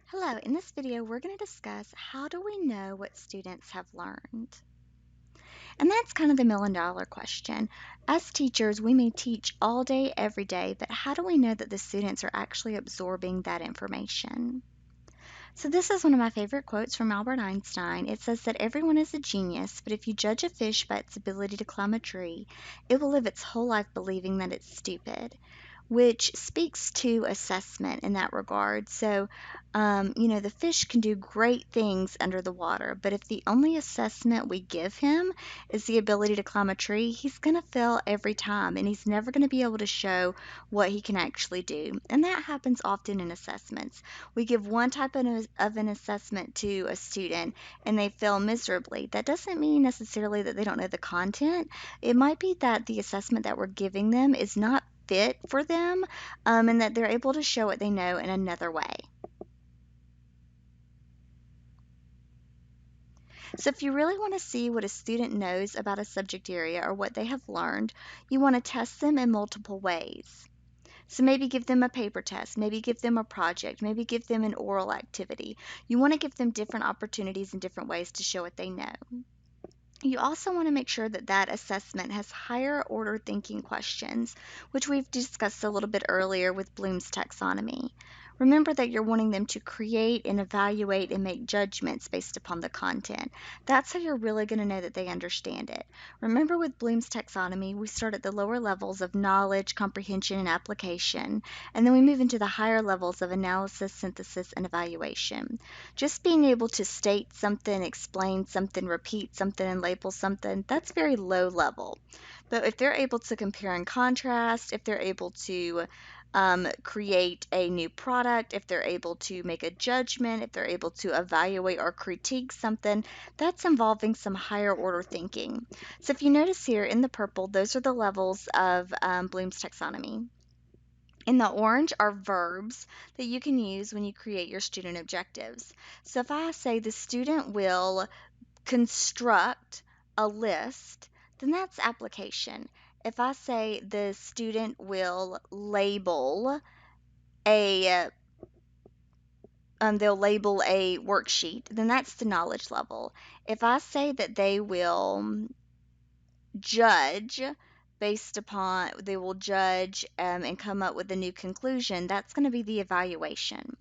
Hello, in this video we're going to discuss how do we know what students have learned? And that's kind of the million-dollar question. As teachers, we may teach all day, every day, but how do we know that the students are actually absorbing that information? So this is one of my favorite quotes from Albert Einstein. It says that everyone is a genius, but if you judge a fish by its ability to climb a tree, it will live its whole life believing that it's stupid, which speaks to assessment in that regard. So, the fish can do great things under the water, but if the only assessment we give him is the ability to climb a tree, he's going to fail every time and he's never going to be able to show what he can actually do. And that happens often in assessments. We give one type of an assessment to a student and they fail miserably. That doesn't mean necessarily that they don't know the content. It might be that the assessment that we're giving them is not fit for them, and that they're able to show what they know in another way. So if you really want to see what a student knows about a subject area or what they have learned, you want to test them in multiple ways. So maybe give them a paper test, maybe give them a project, maybe give them an oral activity. You want to give them different opportunities and different ways to show what they know. You also want to make sure that that assessment has higher order thinking questions, which we've discussed a little bit earlier with Bloom's taxonomy. Remember that you're wanting them to create and evaluate and make judgments based upon the content. That's how you're really going to know that they understand it. Remember with Bloom's taxonomy, we start at the lower levels of knowledge, comprehension, and application, and then we move into the higher levels of analysis, synthesis, and evaluation. Just being able to state something, explain something, repeat something, and label something, that's very low level. But if they're able to compare and contrast, if they're able to create a new product, if they're able to make a judgment, if they're able to evaluate or critique something, that's involving some higher order thinking. So if you notice here in the purple, those are the levels of Bloom's taxonomy. In the orange are verbs that you can use when you create your student objectives. So if I say the student will construct a list, then that's application. If I say the student will label a they'll label a worksheet, then that's the knowledge level. If I say that they will judge based upon they will judge and come up with a new conclusion, that's going to be the evaluation.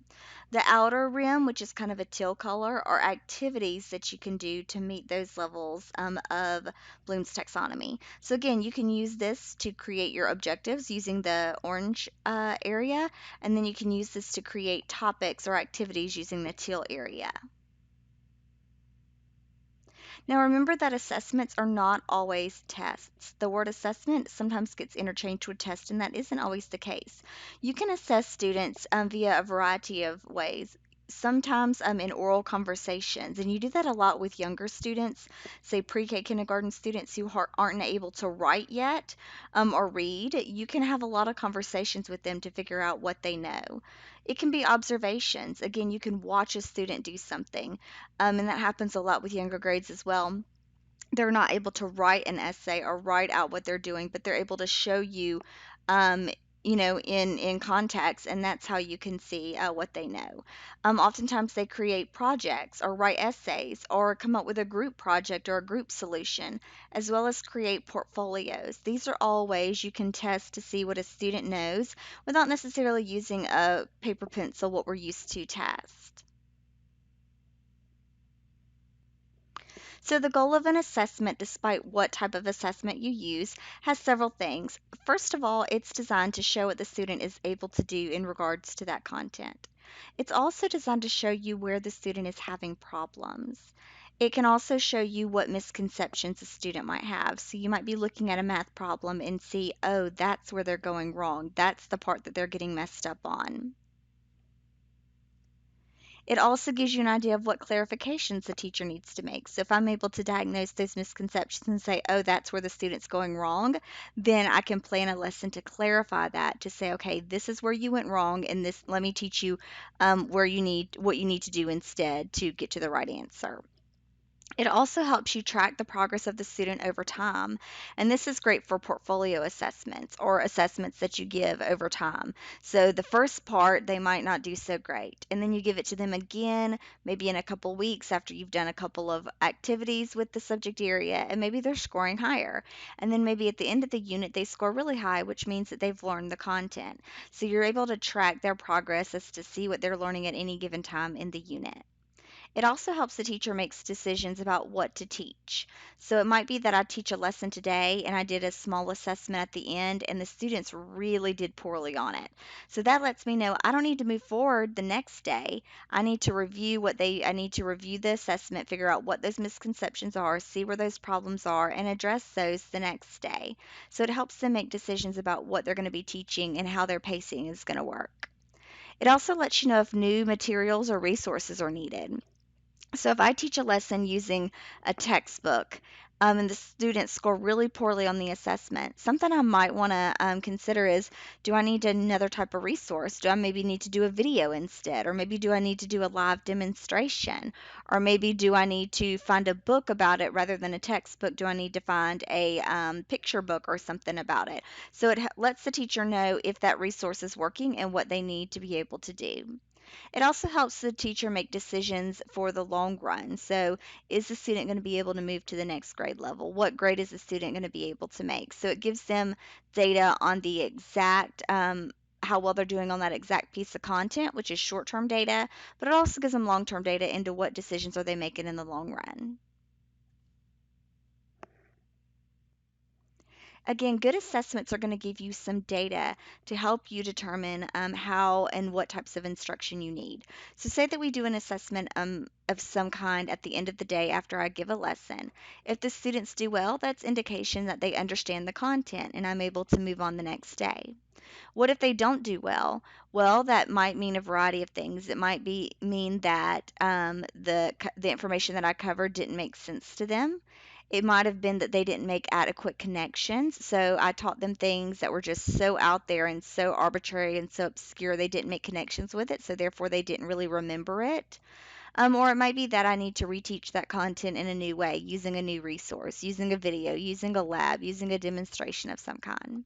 The outer rim, which is kind of a teal color, are activities that you can do to meet those levels of Bloom's taxonomy. So again, you can use this to create your objectives using the orange area, and then you can use this to create topics or activities using the teal area. Now remember that assessments are not always tests. The word assessment sometimes gets interchanged with test, and that isn't always the case. You can assess students via a variety of ways. Sometimes in oral conversations, and you do that a lot with younger students, say pre-K kindergarten students who aren't able to write yet or read. You can have a lot of conversations with them to figure out what they know. It can be observations. Again, you can watch a student do something, and that happens a lot with younger grades as well. They're not able to write an essay or write out what they're doing, but they're able to show you, um, in context, and that's how you can see what they know. Oftentimes, they create projects or write essays or come up with a group project or a group solution, as well as create portfolios. These are all ways you can test to see what a student knows without necessarily using a paper pencil, what we're used to test. So the goal of an assessment, despite what type of assessment you use, has several things. First of all, it's designed to show what the student is able to do in regards to that content. It's also designed to show you where the student is having problems. It can also show you what misconceptions a student might have. So you might be looking at a math problem and see, oh, that's where they're going wrong. That's the part that they're getting messed up on. It also gives you an idea of what clarifications the teacher needs to make. So if I'm able to diagnose those misconceptions and say, oh, that's where the student's going wrong, then I can plan a lesson to clarify that to say, okay, this is where you went wrong, and this let me teach you what you need to do instead to get to the right answer. It also helps you track the progress of the student over time. And this is great for portfolio assessments or assessments that you give over time. So the first part, they might not do so great. And then you give it to them again, maybe in a couple weeks after you've done a couple of activities with the subject area, and maybe they're scoring higher. And then maybe at the end of the unit, they score really high, which means that they've learned the content. So you're able to track their progress as to see what they're learning at any given time in the unit. It also helps the teacher makes decisions about what to teach. So it might be that I teach a lesson today and I did a small assessment at the end and the students really did poorly on it. So that lets me know I don't need to move forward the next day. I need to review the assessment, figure out what those misconceptions are, see where those problems are and address those the next day. So it helps them make decisions about what they're going to be teaching and how their pacing is going to work. It also lets you know if new materials or resources are needed. So if I teach a lesson using a textbook, and the students score really poorly on the assessment, something I might want to consider is, do I need another type of resource? Do I maybe need to do a video instead? Or maybe do I need to do a live demonstration? Or maybe do I need to find a book about it rather than a textbook? Do I need to find a picture book or something about it? So it lets the teacher know if that resource is working and what they need to be able to do. It also helps the teacher make decisions for the long run. So, is the student going to be able to move to the next grade level? What grade is the student going to be able to make? So, it gives them data on the exact how well they're doing on that exact piece of content, which is short term data, but it also gives them long term data into what decisions are they making in the long run. Again, good assessments are going to give you some data to help you determine how and what types of instruction you need. So, say that we do an assessment of some kind at the end of the day after I give a lesson. If the students do well, that's indication that they understand the content and I'm able to move on the next day. What if they don't do well? Well, that might mean a variety of things. It might mean that the information that I covered didn't make sense to them. It might have been that they didn't make adequate connections. So I taught them things that were just so out there and so arbitrary and so obscure they didn't make connections with it. So therefore they didn't really remember it. Or it might be that I need to reteach that content in a new way, using a new resource, using a video, using a lab, using a demonstration of some kind.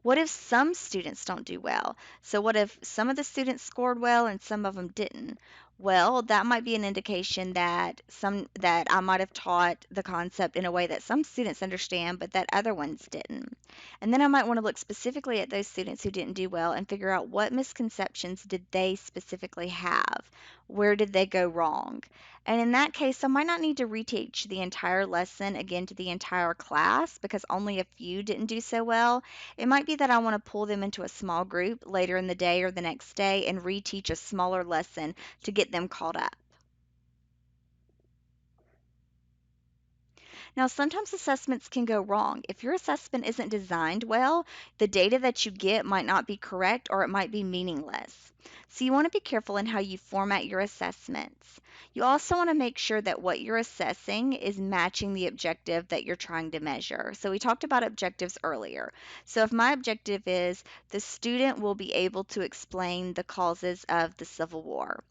What if some students don't do well? So, what if some of the students scored well and some of them didn't? Well, that might be an indication that I might have taught the concept in a way that some students understand, but that other ones didn't. And then I might want to look specifically at those students who didn't do well and figure out what misconceptions did they specifically have? Where did they go wrong? And in that case, I might not need to reteach the entire lesson again to the entire class because only a few didn't do so well. It might be that I want to pull them into a small group later in the day or the next day and reteach a smaller lesson to get them caught up. Now, sometimes assessments can go wrong. If your assessment isn't designed well, the data that you get might not be correct or it might be meaningless. So, you want to be careful in how you format your assessments. You also want to make sure that what you're assessing is matching the objective that you're trying to measure. So, we talked about objectives earlier. So, if my objective is the student will be able to explain the causes of the Civil War,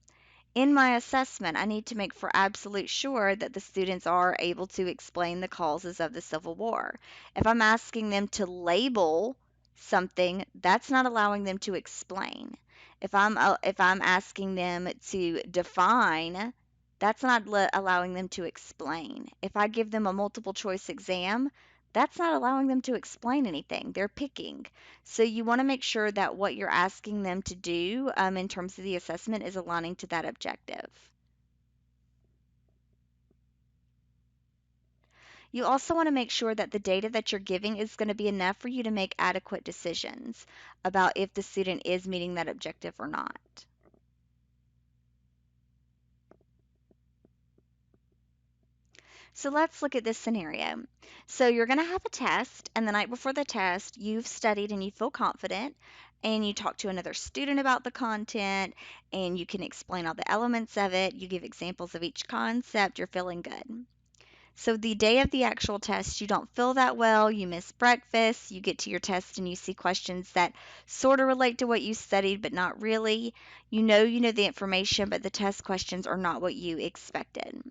in my assessment, I need to make for absolute sure that the students are able to explain the causes of the Civil War. If I'm asking them to label something, that's not allowing them to explain. If I'm asking them to define, that's not allowing them to explain. If I give them a multiple choice exam, that's not allowing them to explain anything. They're picking. So you want to make sure that what you're asking them to do in terms of the assessment is aligning to that objective. You also want to make sure that the data that you're giving is going to be enough for you to make adequate decisions about if the student is meeting that objective or not. So let's look at this scenario. So you're going to have a test, and the night before the test, you've studied and you feel confident, and you talk to another student about the content, and you can explain all the elements of it. You give examples of each concept. You're feeling good. So the day of the actual test, you don't feel that well. You miss breakfast. You get to your test and you see questions that sort of relate to what you studied, but not really. You know the information, but the test questions are not what you expected.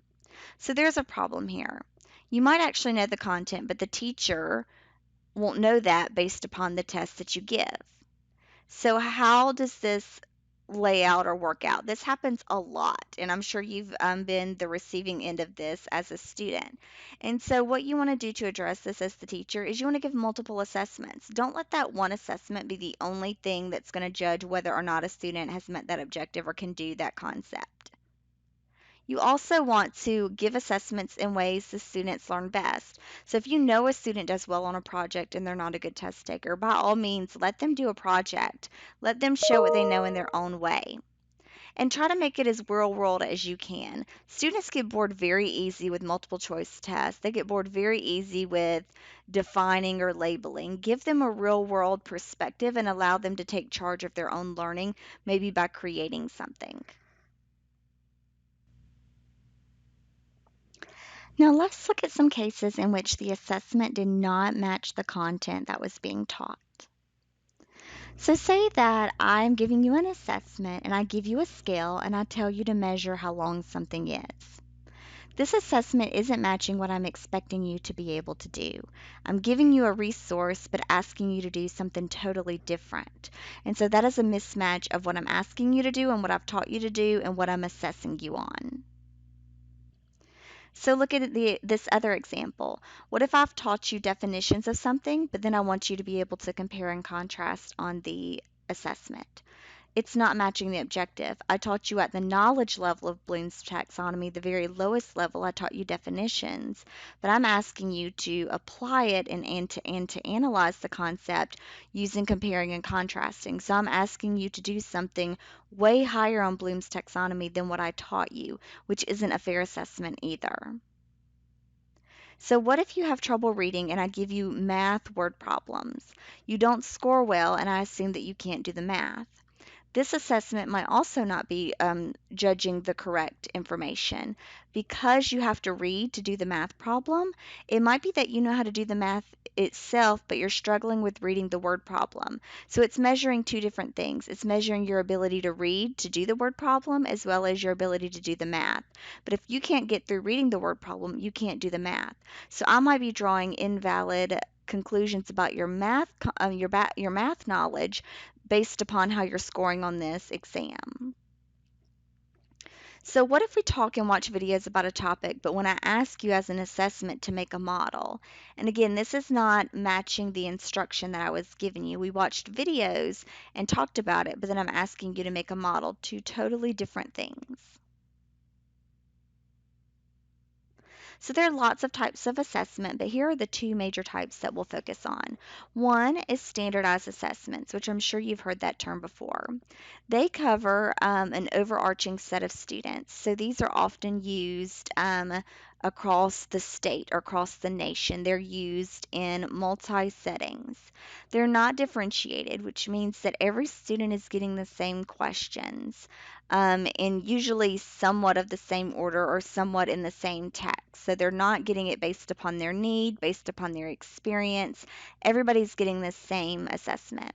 So there's a problem here. You might actually know the content, but the teacher won't know that based upon the test that you give. So how does this lay out or work out? This happens a lot, and I'm sure you've been the receiving end of this as a student. And so what you want to do to address this as the teacher is you want to give multiple assessments. Don't let that one assessment be the only thing that's going to judge whether or not a student has met that objective or can do that concept. You also want to give assessments in ways the students learn best. So if you know a student does well on a project and they're not a good test taker, by all means, let them do a project. Let them show what they know in their own way. And try to make it as real world as you can. Students get bored very easy with multiple choice tests. They get bored very easy with defining or labeling. Give them a real world perspective and allow them to take charge of their own learning, maybe by creating something. Now let's look at some cases in which the assessment did not match the content that was being taught. So say that I'm giving you an assessment and I give you a scale and I tell you to measure how long something is. This assessment isn't matching what I'm expecting you to be able to do. I'm giving you a resource but asking you to do something totally different. And so that is a mismatch of what I'm asking you to do and what I've taught you to do and what I'm assessing you on. So look at this other example. What if I've taught you definitions of something, but then I want you to be able to compare and contrast on the assessment? It's not matching the objective. I taught you at the knowledge level of Bloom's taxonomy, the very lowest level. I taught you definitions, but I'm asking you to apply it and to analyze the concept using comparing and contrasting. So I'm asking you to do something way higher on Bloom's taxonomy than what I taught you, which isn't a fair assessment either. So what if you have trouble reading and I give you math word problems? You don't score well and I assume that you can't do the math. This assessment might also not be judging the correct information. Because you have to read to do the math problem, it might be that you know how to do the math itself, but you're struggling with reading the word problem. So it's measuring two different things. It's measuring your ability to read to do the word problem as well as your ability to do the math. But if you can't get through reading the word problem, you can't do the math. So I might be drawing invalid conclusions about your your math knowledge based upon how you're scoring on this exam. So what if we talk and watch videos about a topic, but when I ask you as an assessment to make a model? And again, this is not matching the instruction that I was giving you. We watched videos and talked about it, but then I'm asking you to make a model. Two totally different things. So there are lots of types of assessment, but here are the two major types that we'll focus on. One is standardized assessments, which I'm sure you've heard that term before. They cover an overarching set of students. So these are often used across the state or across the nation. They're used in multi settings. They're not differentiated, which means that every student is getting the same questions in usually somewhat of the same order or somewhat in the same text. So they're not getting it based upon their need, based upon their experience. Everybody's getting the same assessment.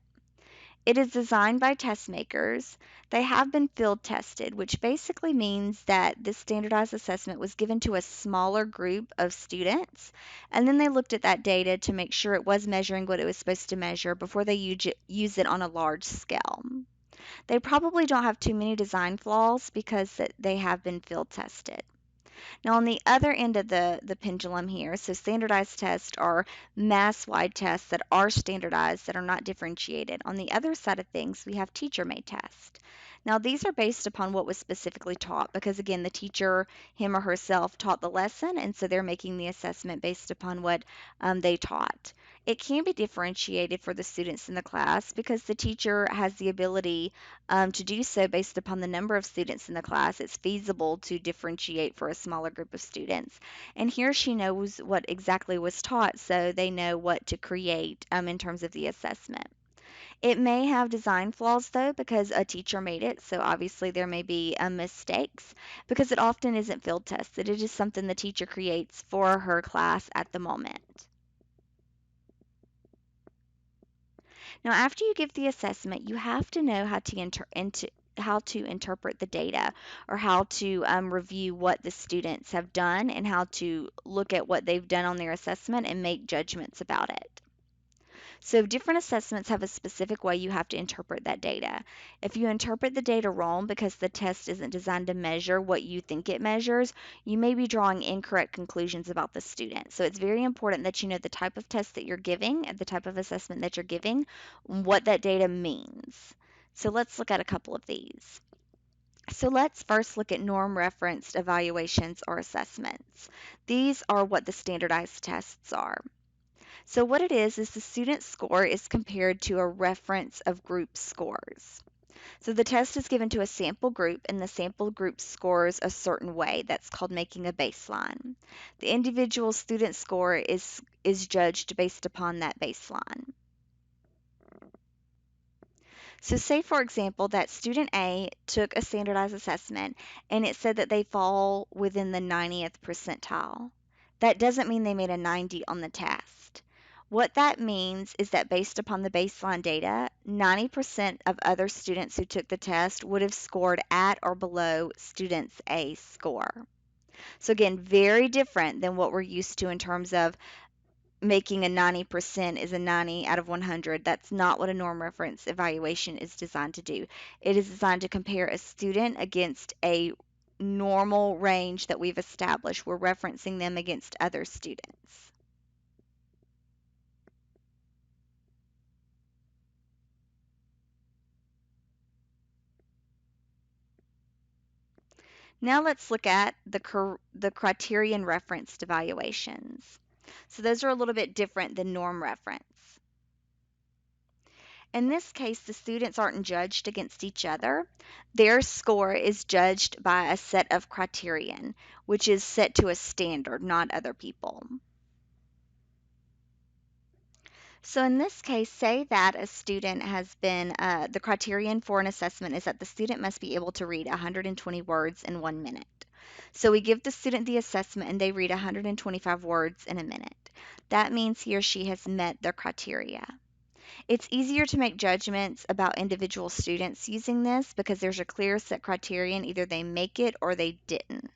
It is designed by test makers. They have been field tested, which basically means that this standardized assessment was given to a smaller group of students, and then they looked at that data to make sure it was measuring what it was supposed to measure before they use it on a large scale. They probably don't have too many design flaws because they have been field tested. Now, on the other end of the pendulum here, so standardized tests are mass-wide tests that are standardized, that are not differentiated. On the other side of things, we have teacher-made tests. Now, these are based upon what was specifically taught because, again, the teacher, him or herself, taught the lesson, and so they're making the assessment based upon what they taught. It can be differentiated for the students in the class because the teacher has the ability to do so based upon the number of students in the class. It's feasible to differentiate for a smaller group of students. And he or she knows what exactly was taught, so they know what to create in terms of the assessment. It may have design flaws though because a teacher made it, so obviously there may be mistakes because it often isn't field tested. It is something the teacher creates for her class at the moment. Now, after you give the assessment, you have to know how to how to interpret the data, or how to review what the students have done, and how to look at what they've done on their assessment and make judgments about it. So different assessments have a specific way you have to interpret that data. If you interpret the data wrong because the test isn't designed to measure what you think it measures, you may be drawing incorrect conclusions about the student. So it's very important that you know the type of test that you're giving and the type of assessment that you're giving, what that data means. So let's look at a couple of these. So let's first look at norm referenced evaluations or assessments. These are what the standardized tests are. So what it is the student score is compared to a reference of group scores. So the test is given to a sample group, and the sample group scores a certain way. That's called making a baseline. The individual student score is judged based upon that baseline. So say, for example, that student A took a standardized assessment and it said that they fall within the 90th percentile. That doesn't mean they made a 90 on the test. What that means is that based upon the baseline data, 90% of other students who took the test would have scored at or below students A's score. So again, very different than what we're used to in terms of making a 90% is a 90 out of 100. That's not what a norm reference evaluation is designed to do. It is designed to compare a student against a normal range that we've established. We're referencing them against other students. Now let's look at the criterion referenced evaluations. So those are a little bit different than norm reference. In this case, the students aren't judged against each other. Their score is judged by a set of criterion, which is set to a standard, not other people. So in this case, say that a student has been, the criterion for an assessment is that the student must be able to read 120 words in 1 minute. So we give the student the assessment and they read 125 words in a minute. That means he or she has met their criteria. It's easier to make judgments about individual students using this because there's a clear set criterion, either they make it or they didn't.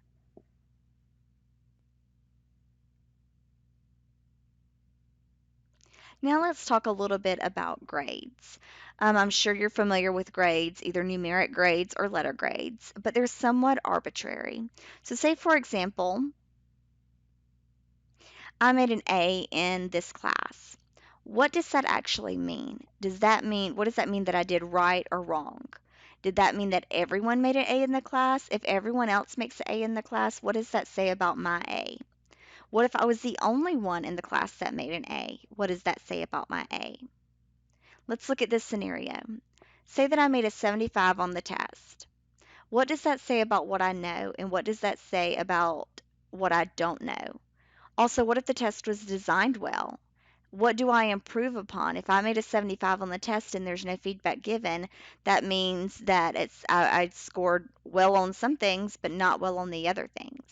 Now let's talk a little bit about grades. I'm sure you're familiar with grades, either numeric grades or letter grades, but they're somewhat arbitrary. So say, for example, I made an A in this class. What does that actually mean? What does that mean that I did right or wrong? Did that mean that everyone made an A in the class? If everyone else makes an A in the class, what does that say about my A? What if I was the only one in the class that made an A? What does that say about my A? Let's look at this scenario. Say that I made a 75 on the test. What does that say about what I know, and what does that say about what I don't know? Also, what if the test was designed well? What do I improve upon? If I made a 75 on the test and there's no feedback given, that means that I scored well on some things, but not well on the other things.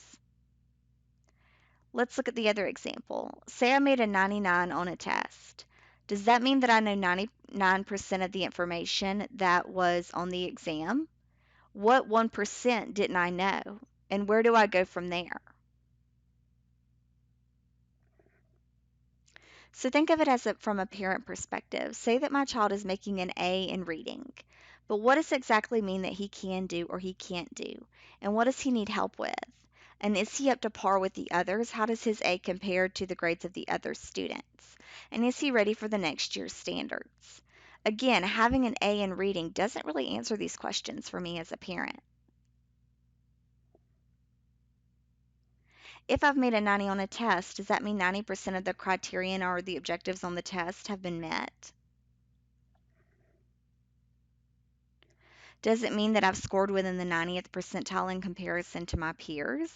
Let's look at the other example. Say I made a 99 on a test. Does that mean that I know 99% of the information that was on the exam? What 1% didn't I know? And where do I go from there? So think of it from a parent perspective. Say that my child is making an A in reading, but what does exactly mean that he can do or he can't do? And what does he need help with? And is he up to par with the others? How does his A compare to the grades of the other students? And is he ready for the next year's standards? Again, having an A in reading doesn't really answer these questions for me as a parent. If I've made a 90 on a test, does that mean 90% of the criterion or the objectives on the test have been met? Does it mean that I've scored within the 90th percentile in comparison to my peers?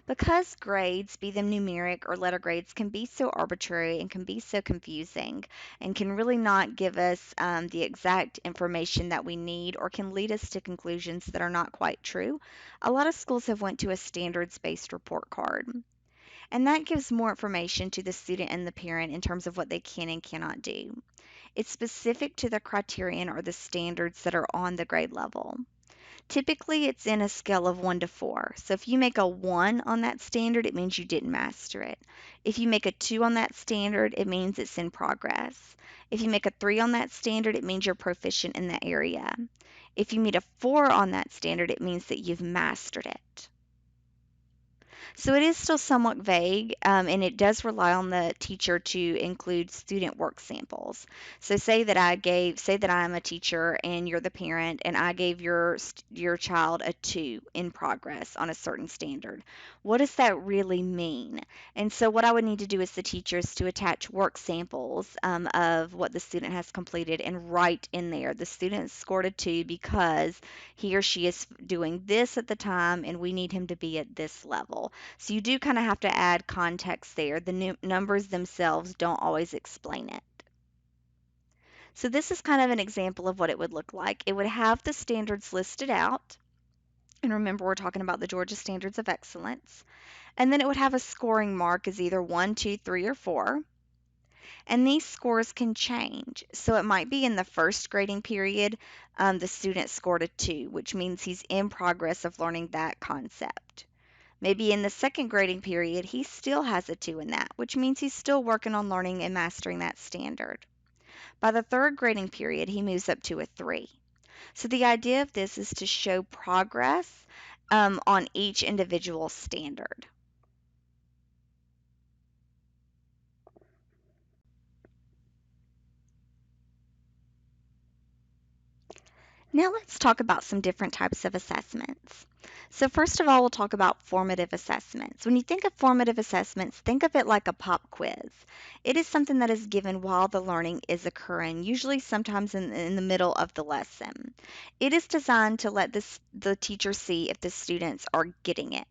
Because grades, be them numeric or letter grades, can be so arbitrary and can be so confusing and can really not give us the exact information that we need, or can lead us to conclusions that are not quite true, a lot of schools have went to a standards-based report card. And that gives more information to the student and the parent in terms of what they can and cannot do. It's specific to the criterion or the standards that are on the grade level. Typically, it's in a scale of 1 to 4. So if you make a 1 on that standard, it means you didn't master it. If you make a 2 on that standard, it means it's in progress. If you make a 3 on that standard, it means you're proficient in that area. If you meet a 4 on that standard, it means that you've mastered it. So it is still somewhat vague, and it does rely on the teacher to include student work samples. So say that I'm a teacher and you're the parent, and I gave your child a 2 in progress on a certain standard. What does that really mean? And so what I would need to do as the teacher is to attach work samples of what the student has completed and write in there the student scored a 2 because he or she is doing this at the time, and we need him to be at this level. So you do kind of have to add context there. The numbers themselves don't always explain it. So this is kind of an example of what it would look like. It would have the standards listed out. And remember, we're talking about the Georgia Standards of Excellence. And then it would have a scoring mark as either 1, 2, 3, or 4. And these scores can change. So it might be in the first grading period, the student scored a 2, which means he's in progress of learning that concept. Maybe in the second grading period, he still has a 2 in that, which means he's still working on learning and mastering that standard. By the third grading period, he moves up to a 3. So the idea of this is to show progress on each individual standard. Now let's talk about some different types of assessments. So first of all, we'll talk about formative assessments. When you think of formative assessments, think of it like a pop quiz. It is something that is given while the learning is occurring, usually sometimes in the middle of the lesson. It is designed to let the teacher see if the students are getting it.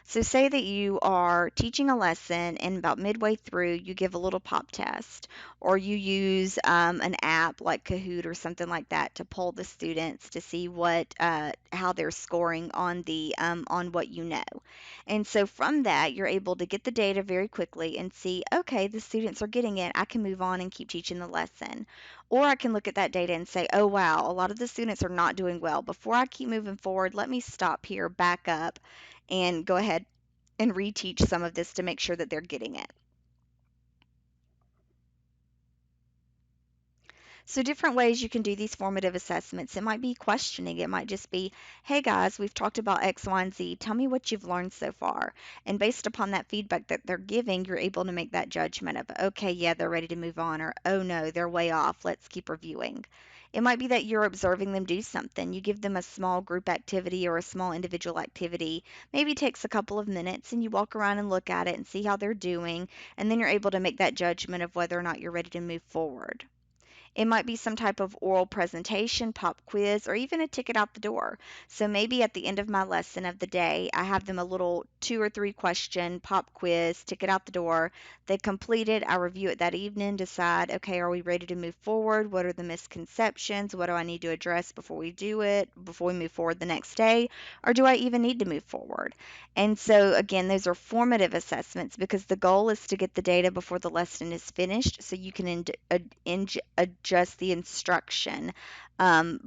So say that you are teaching a lesson and about midway through you give a little pop test, or you use an app like Kahoot or something like that to poll the students to see how they're scoring on the on what you know. And so from that, you're able to get the data very quickly and see, okay, the students are getting it. I can move on and keep teaching the lesson. Or I can look at that data and say, oh wow, a lot of the students are not doing well. Before I keep moving forward, let me stop here, back up, and go ahead and reteach some of this to make sure that they're getting it. So, different ways you can do these formative assessments. It might be questioning. It might just be, hey guys, we've talked about X, Y, and Z. Tell me what you've learned so far. And based upon that feedback that they're giving, you're able to make that judgment of, okay, yeah, they're ready to move on, or oh no, they're way off. Let's keep reviewing. It might be that you're observing them do something. You give them a small group activity or a small individual activity. Maybe it takes a couple of minutes, and you walk around and look at it and see how they're doing. And then you're able to make that judgment of whether or not you're ready to move forward. It might be some type of oral presentation, pop quiz, or even a ticket out the door. So maybe at the end of my lesson of the day, I have them a little 2 or 3 question pop quiz, ticket out the door. They complete it. I review it that evening, decide, okay, are we ready to move forward? What are the misconceptions? What do I need to address before we do it, before we move forward the next day? Or do I even need to move forward? And so, again, those are formative assessments because the goal is to get the data before the lesson is finished so you can adjust the instruction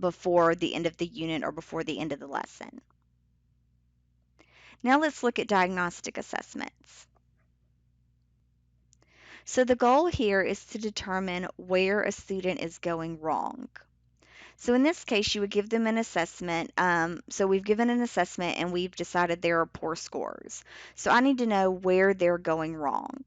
before the end of the unit or before the end of the lesson. Now let's look at diagnostic assessments. So the goal here is to determine where a student is going wrong. So in this case, you would give them an assessment. So we've given an assessment and we've decided there are poor scores. So I need to know where they're going wrong.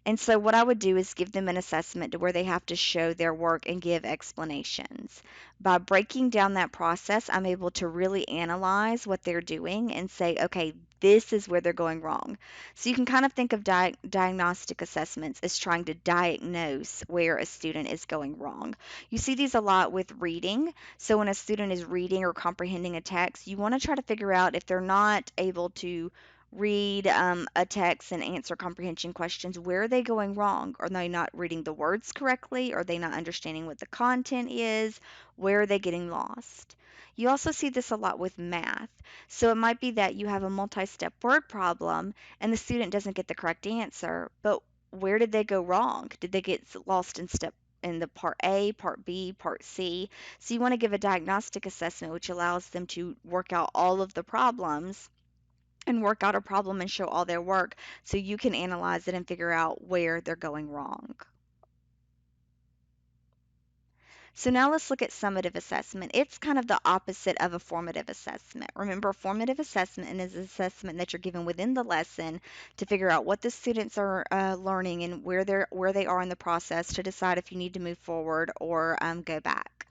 And so what I would do is give them an assessment to where they have to show their work and give explanations. By breaking down that process, I'm able to really analyze what they're doing and say, okay, this is where they're going wrong. So you can kind of think of diagnostic assessments as trying to diagnose where a student is going wrong. You see these a lot with reading. So when a student is reading or comprehending a text, you want to try to figure out if they're not able to read a text and answer comprehension questions. Where are they going wrong? Are they not reading the words correctly? Are they not understanding what the content is? Where are they getting lost? You also see this a lot with math. So it might be that you have a multi-step word problem and the student doesn't get the correct answer, but where did they go wrong? Did they get lost in in the part A, part B, part C. So you want to give a diagnostic assessment, which allows them to work out all of the problems and work out a problem and show all their work so you can analyze it and figure out where they're going wrong. So now let's look at summative assessment. It's kind of the opposite of a formative assessment. Remember, formative assessment is an assessment that you're given within the lesson to figure out what the students are learning and where they are in the process to decide if you need to move forward or go back.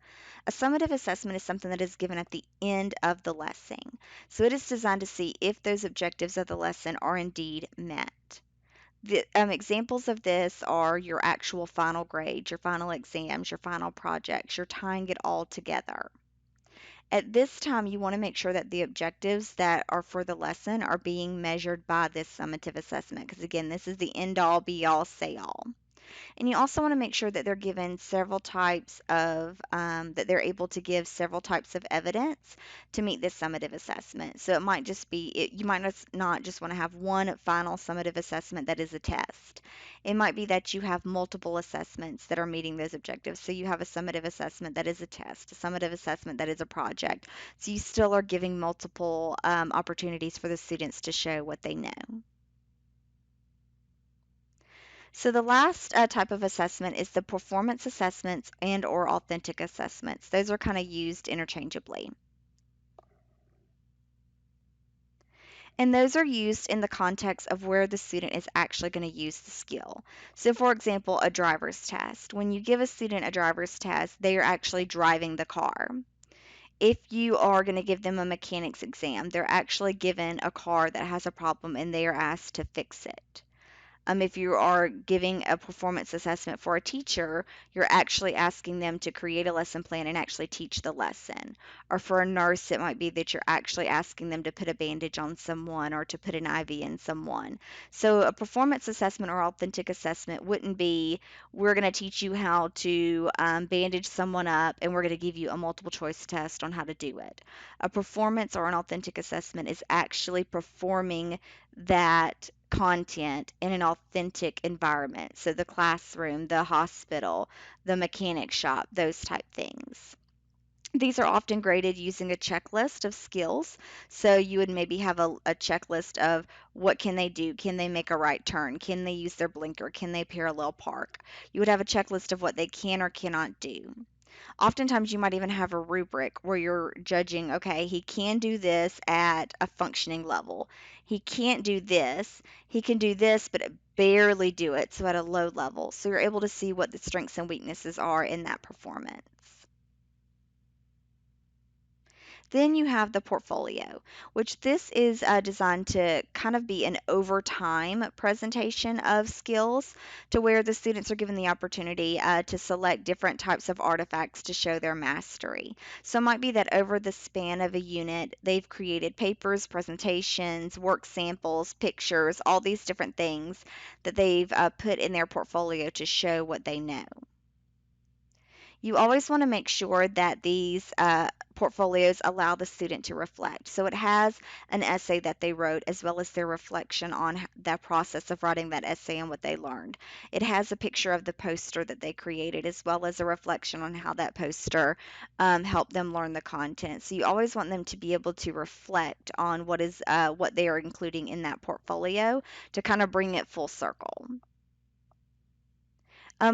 A summative assessment is something that is given at the end of the lesson. So it is designed to see if those objectives of the lesson are indeed met. The examples of this are your actual final grades, your final exams, your final projects. You're tying it all together. At this time, you want to make sure that the objectives that are for the lesson are being measured by this summative assessment because, again, this is the end all, be all, say all. And you also want to make sure that they're given several types of, that they're able to give several types of evidence to meet this summative assessment. So it might just be, you might not just want to have one final summative assessment that is a test. It might be that you have multiple assessments that are meeting those objectives. So you have a summative assessment that is a test, a summative assessment that is a project. So you still are giving multiple opportunities for the students to show what they know. So the last type of assessment is the performance assessments and or authentic assessments. Those are kind of used interchangeably. And those are used in the context of where the student is actually going to use the skill. So for example, a driver's test. When you give a student a driver's test, they are actually driving the car. If you are going to give them a mechanics exam, they're actually given a car that has a problem and they are asked to fix it. If you are giving a performance assessment for a teacher, you're actually asking them to create a lesson plan and actually teach the lesson. Or for a nurse, it might be that you're actually asking them to put a bandage on someone or to put an IV in someone. So a performance assessment or authentic assessment wouldn't be, we're going to teach you how to bandage someone up and we're going to give you a multiple choice test on how to do it. A performance or an authentic assessment is actually performing that content in an authentic environment. So the classroom, the hospital, the mechanic shop, those type things. These are often graded using a checklist of skills. So you would maybe have a checklist of what can they do? Can they make a right turn? Can they use their blinker? Can they parallel park? You would have a checklist of what they can or cannot do. Oftentimes, you might even have a rubric where you're judging, okay, he can do this at a functioning level. He can't do this. He can do this, but barely do it, so at a low level. So you're able to see what the strengths and weaknesses are in that performance. Then you have the portfolio, which this is designed to kind of be an overtime presentation of skills to where the students are given the opportunity to select different types of artifacts to show their mastery. So it might be that over the span of a unit, they've created papers, presentations, work samples, pictures, all these different things that they've put in their portfolio to show what they know. You always want to make sure that these portfolios allow the student to reflect. So it has an essay that they wrote as well as their reflection on the process of writing that essay and what they learned. It has a picture of the poster that they created as well as a reflection on how that poster helped them learn the content. So you always want them to be able to reflect on what they are including in that portfolio to kind of bring it full circle.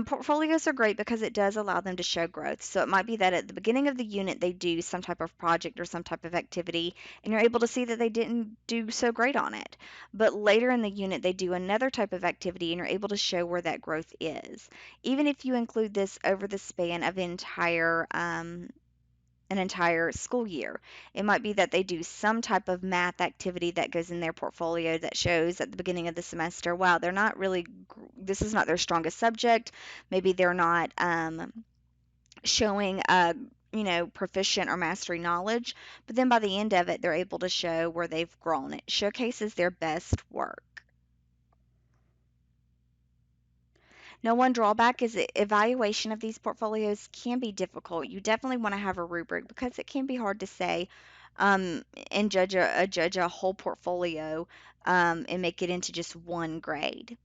Portfolios are great because it does allow them to show growth. So it might be that at the beginning of the unit, they do some type of project or some type of activity, and you're able to see that they didn't do so great on it. But later in the unit, they do another type of activity, and you're able to show where that growth is. Even if you include this over the span of an entire school year. It might be that they do some type of math activity that goes in their portfolio that shows at the beginning of the semester, wow, they're not really, this is not their strongest subject. Maybe they're not showing, proficient or mastery knowledge, but then by the end of it, they're able to show where they've grown. It showcases their best work. Now, one drawback is that evaluation of these portfolios can be difficult. You definitely want to have a rubric because it can be hard to say um, and judge a whole portfolio and make it into just one grade.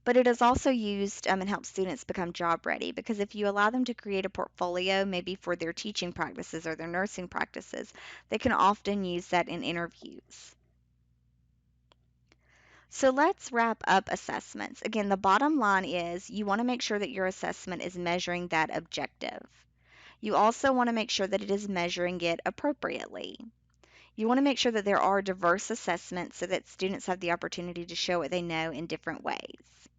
But it is also used and helps students become job ready because if you allow them to create a portfolio, maybe for their teaching practices or their nursing practices, they can often use that in interviews. So let's wrap up assessments. Again, the bottom line is you want to make sure that your assessment is measuring that objective. You also want to make sure that it is measuring it appropriately. You want to make sure that there are diverse assessments so that students have the opportunity to show what they know in different ways.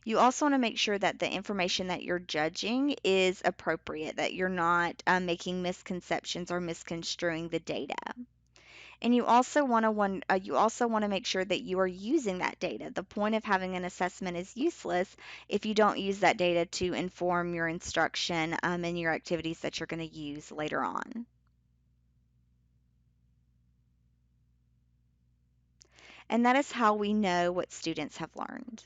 You also want to make sure that the information that you're judging is appropriate, that you're not making misconceptions or misconstruing the data. And you also want to make sure that you are using that data. The point of having an assessment is useless if you don't use that data to inform your instruction and your activities that you're going to use later on. And that is how we know what students have learned.